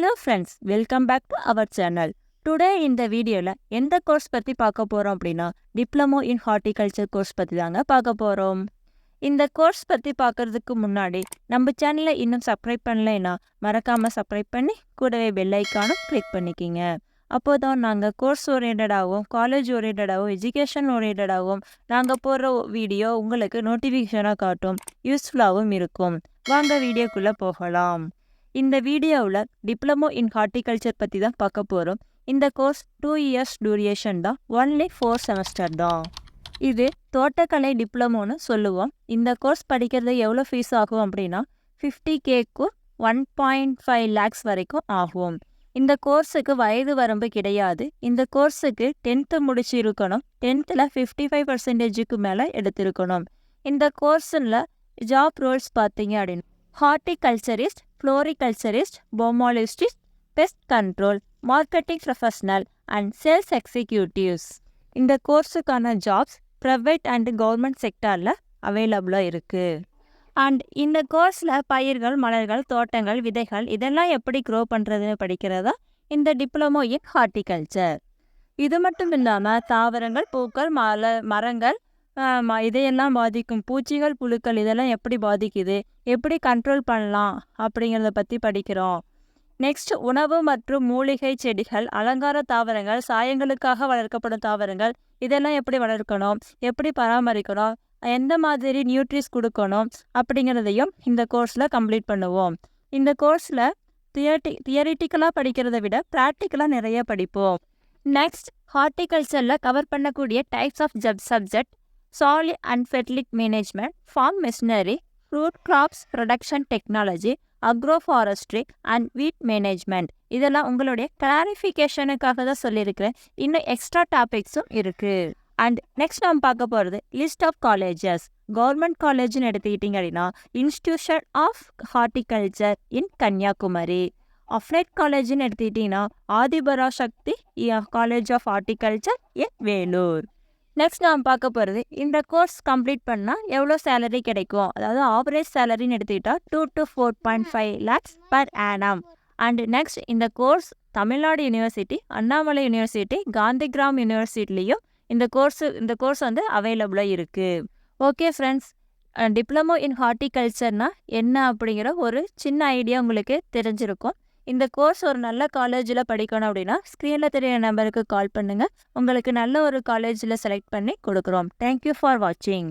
Hello friends, welcome back to our channel. Today இந்த வீடியோல எந்த கோர்ஸ் பத்தி பார்க்க போறோம் அப்படின்னா டிப்ளமோ இன் ஹார்டிகல்ச்சர் கோர்ஸ் பத்தி தாங்க பார்க்க போறோம். இந்த கோர்ஸ் பத்தி பார்க்கறதுக்கு முன்னாடி நம்ம சேனலை இன்னும் சப்ஸ்கிரைப் பண்ணலைன்னா மறக்காம சப்ஸ்கிரைப் பண்ணி கூடவே பெல் ஐக்கானும் கிளிக் பண்ணிக்கிங்க. அப்போதான் நாங்கள் கோர்ஸ் ஓரியன்டாகவும் காலேஜ் ஓரியன்டாகவும் எஜுகேஷன் ஓரியன்டாகவும் நாங்கள் போடுற வீடியோ உங்களுக்கு நோட்டிஃபிகேஷனாக காட்டும், யூஸ்ஃபுல்லாகவும் இருக்கும். வாங்க வீடியோக்குள்ளே போகலாம். இந்த வீடியோவில் டிப்ளமோ இன் ஹார்டிகல்ச்சர் பற்றி தான் பார்க்க போகிறோம். இந்த கோர்ஸ் 2 years டியூரேஷன் தான், ஒன்லி 4 செமஸ்டர் தான். இது தோட்டக்கலை டிப்ளமோன்னு சொல்லுவோம். இந்த கோர்ஸ் படிக்கிறது எவ்வளோ ஃபீஸ் ஆகும் அப்படின்னா 50Kக்கு 1.5 lakhs வரைக்கும் ஆகும். இந்த கோர்ஸுக்கு வயது வரம்பு கிடையாது. இந்த கோர்ஸுக்கு 10th முடிச்சு இருக்கணும். 10th 55% மேலே எடுத்திருக்கணும். இந்த கோர்ஸில் ஜாப் ரோல்ஸ் பார்த்தீங்க அப்படின்னு horticulturist, floriculturist, pomologist, pest control, marketing professional and sales executives. இந்த கோர்ஸுக்கான ஜாப்ஸ் ப்ரைவேட் அண்ட் கவர்மெண்ட் செக்டாரில் அவைலபிளாக இருக்குது. அண்ட் இந்த கோர்ஸில் பயிர்கள், மலர்கள், தோட்டங்கள், விதைகள் இதெல்லாம் எப்படி க்ரோ பண்ணுறதுன்னு படிக்கிறதா இந்த டிப்ளமோ இன் ஹார்டிகல்ச்சர். இது மட்டும் இல்லாமல் தாவரங்கள், பூக்கள், மரங்கள் இதையெல்லாம் பாதிக்கும் பூச்சிகள், புழுக்கள் இதெல்லாம் எப்படி பாதிக்குது, எப்படி கண்ட்ரோல் பண்ணலாம் அப்படிங்கிறத பற்றி படிக்கிறோம். நெக்ஸ்ட் உணவு மற்றும் மூலிகை செடிகள், அலங்கார தாவரங்கள், சாயங்களுக்காக வளர்க்கப்படும் தாவரங்கள் இதெல்லாம் எப்படி வளர்க்கணும், எப்படி பராமரிக்கணும், எந்த மாதிரி நியூட்ரிஸ் கொடுக்கணும் அப்படிங்கிறதையும் இந்த கோர்ஸில் கம்ப்ளீட் பண்ணுவோம். இந்த கோர்ஸில் தியரிட்டிக்கலாக படிக்கிறத விட ப்ராக்டிக்கலாக நிறைய படிப்போம். நெக்ஸ்ட் ஹார்டிகல்ச்சரில் கவர் பண்ணக்கூடிய types of subject soil and fertility management, farm machinery, fruit crops production technology, agro forestry and weed management. இதெல்லாம் உங்களுடைய கிளாரிஃபிகேஷனுக்காக தான் சொல்லியிருக்கிறேன். இன்னும் எக்ஸ்ட்ரா டாபிக்ஸும் இருக்குது. அண்ட் நெக்ஸ்ட் நம்ம பார்க்க போகிறது லிஸ்ட் ஆஃப் காலேஜஸ். கவர்மெண்ட் காலேஜ்னு எடுத்துக்கிட்டிங்க அப்படின்னா institution of horticulture in Kanniyakumari. Affiliated காலேஜ்னு எடுத்துக்கிட்டிங்கன்னா Adhiparasakthi college of horticulture in Vellore. Next நாம் பார்க்க போகிறது இந்த கோர்ஸ் கம்ப்ளீட் பண்ணால் எவ்வளோ சேலரி கிடைக்கும். அதாவது ஆவரேஜ் சேலரின்னு எடுத்துக்கிட்டால் 2 to 4.5 lakhs per annum. And next இந்த course Tamil Nadu university, Annamalai university, Gandhigram யூனிவர்சிட்டிலையும் இந்த கோர்ஸ் வந்து அவைலபிளாக இருக்குது. ஓகே ஃப்ரெண்ட்ஸ், டிப்ளமோ இன் ஹார்டிகல்ச்சர்னால் என்ன அப்படிங்கிற ஒரு சின்ன ஐடியா உங்களுக்கு தெரிஞ்சிருக்கும். இந்த கோர்ஸ் ஒரு நல்ல காலேஜில் படிக்கணும் அப்படின்னா ஸ்க்ரீனில் தெரிய நம்பருக்கு கால் பண்ணுங்கள். உங்களுக்கு நல்ல ஒரு காலேஜில் செலக்ட் பண்ணி கொடுக்குறோம். தேங்க்யூ ஃபார் வாட்சிங்.